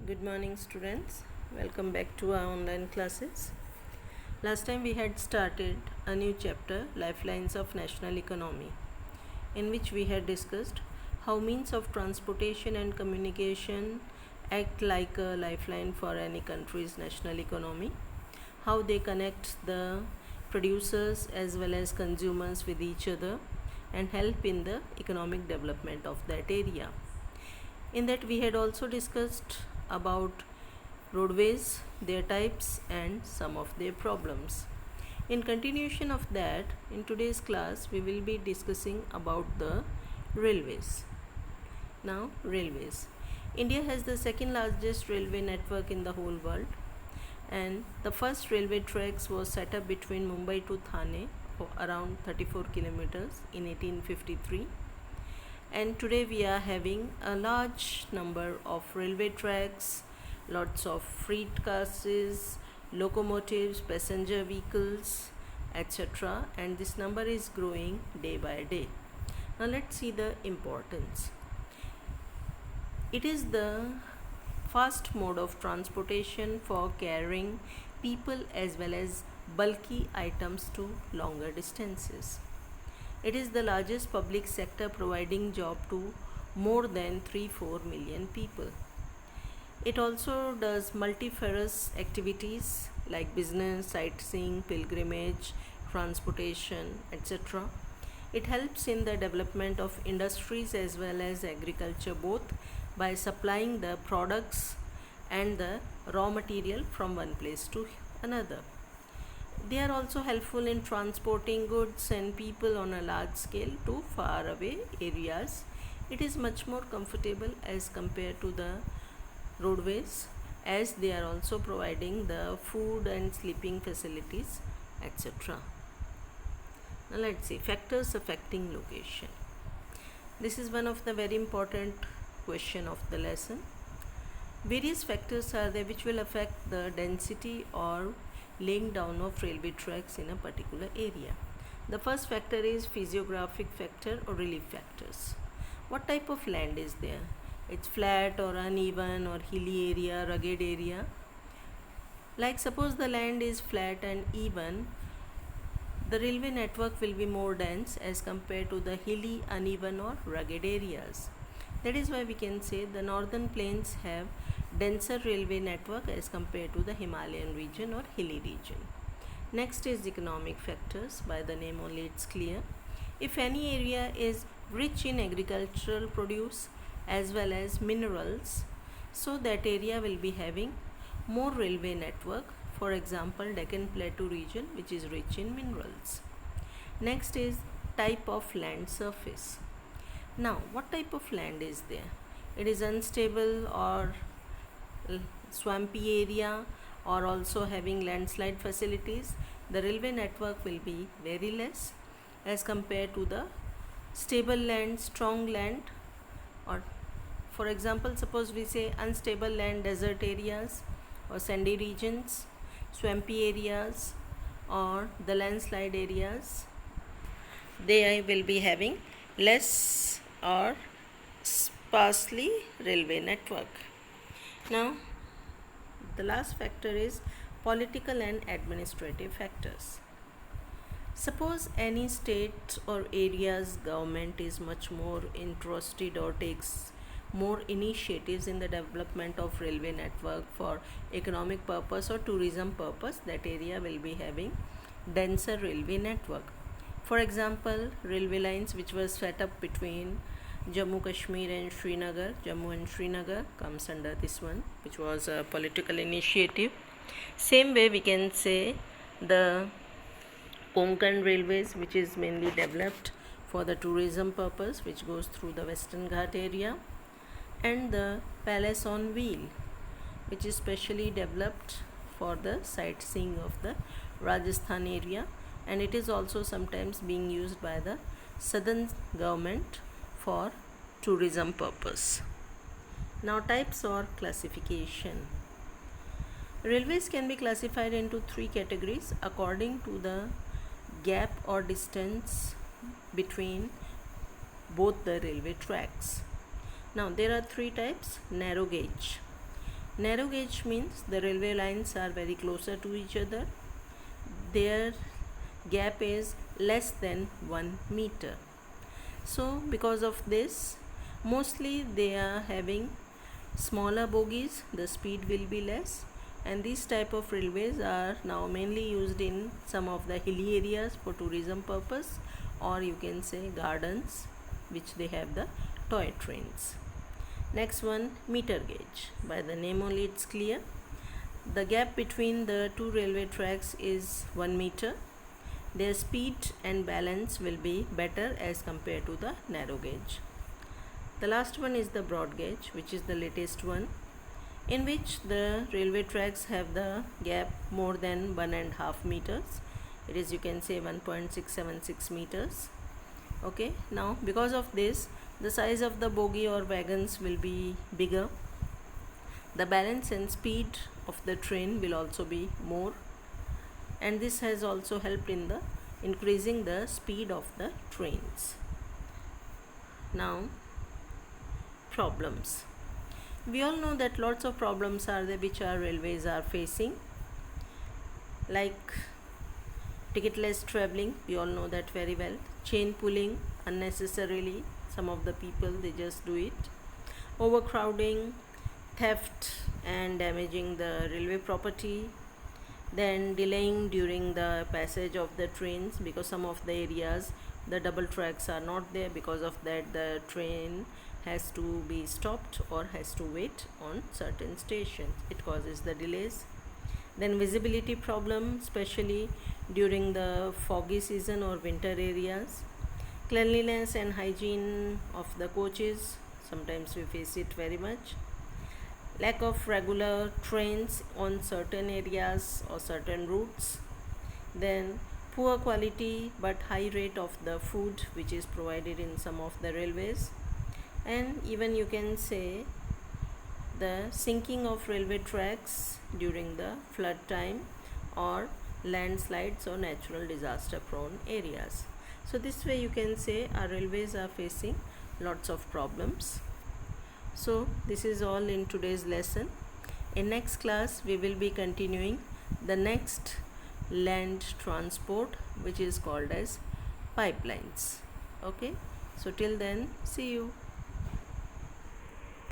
Good morning, students. Welcome back to our online classes. Last time we had started a new chapter, Lifelines of National Economy, in which we had discussed how means of transportation and communication act like a lifeline for any country's national economy, how they connect the producers as well as consumers with each other and help in the economic development of that area. In that, we had also discussed about roadways, their types, and some of their problems. In continuation of that, in today's class, we will be discussing about the railways. Now, railways. India has the second largest railway network in the whole world, and the first railway tracks was set up between Mumbai to Thane for around 34 kilometers in 1853, and today we are having a large number of railway tracks, lots of freight cars, locomotives, passenger vehicles, etc., and this number is growing day by day. Now let's see the importance. It is the fast mode of transportation for carrying people as well as bulky items to longer distances. It is the largest public sector providing job to more than 3-4 million people. It also does multifarious activities like business, sightseeing, pilgrimage, transportation, etc. It helps in the development of industries as well as agriculture, both by supplying the products and the raw material from one place to another. They are also helpful in transporting goods and people on a large scale to far away areas. It is much more comfortable as compared to the roadways, as they are also providing the food and sleeping facilities, etc. Now let's see factors affecting location. This is one of the very important question of the lesson. Various factors are there which will affect the density or laying down of railway tracks in a particular area. The first factor is physiographic factor or relief factors. What type of land is there? It's flat or uneven or hilly area, rugged area. Like suppose the land is flat and even, the railway network will be more dense as compared to the hilly, uneven or rugged areas. That is why we can say the northern plains have denser railway network as compared to the Himalayan region or hilly region. Next is economic factors. By the name only it's clear. If any area is rich in agricultural produce as well as minerals, so that area will be having more railway network. For example, Deccan Plateau region, which is rich in minerals. Next is type of land surface. Now, what type of land is there? It is unstable or swampy area, or also having landslide facilities. The railway network will be very less as compared to the stable land, strong land, or for example, suppose we say unstable land, desert areas or sandy regions, swampy areas or the landslide areas, they will be having less or sparsely railway network. Now, the last factor is political and administrative factors. Suppose any state or area's government is much more interested or takes more initiatives in the development of railway network for economic purpose or tourism purpose, that area will be having denser railway network. For example, railway lines which were set up between Jammu Kashmir and Srinagar, Jammu and Srinagar comes under this one, which was a political initiative. Same way we can say the Konkan railways, which is mainly developed for the tourism purpose, which goes through the Western Ghat area, and the Palace on Wheel, which is specially developed for the sightseeing of the Rajasthan area, and it is also sometimes being used by the southern government for tourism purpose. Now, types or classification. Railways can be classified into three categories according to the gap or distance between both the railway tracks. Now, there are three types: narrow gauge, Narrow gauge means the railway lines are very closer to each other. Their gap is less than 1 meter. So because of this, mostly they are having smaller bogies, the speed will be less, and these type of railways are now mainly used in some of the hilly areas for tourism purpose, or you can say gardens which they have the toy trains. Next one, meter gauge. By the name only it's clear. The gap between the two railway tracks is 1 meter. Their speed and balance will be better as compared to the narrow gauge. The last one is the broad gauge, which is the latest one, in which the railway tracks have the gap more than 1.5 meters. It is, you can say, 1.676 meters. Okay, now because of this, the size of the bogie or wagons will be bigger. The balance and speed of the train will also be more, and this has also helped in the increasing the speed of the trains. Now, problems. We all know that lots of problems are there which our railways are facing, like ticketless traveling, we all know that very well. Chain pulling unnecessarily, some of the people they just do it. Overcrowding, theft and damaging the railway property. Then delaying during the passage of the trains, because some of the areas the double tracks are not there. Because of that, the train has to be stopped or has to wait on certain stations. It causes the delays. Then visibility problem, especially during the foggy season or winter areas. Cleanliness and hygiene of the coaches, sometimes we face it very much. Lack of regular trains on certain areas or certain routes. Then poor quality but high rate of the food which is provided in some of the railways. And even you can say the sinking of railway tracks during the flood time or landslides or natural disaster prone areas. So this way you can say our railways are facing lots of problems. So this is all in today's lesson. In next class we will be continuing the next land transport, which is called as pipelines. Okay, so till then, see you.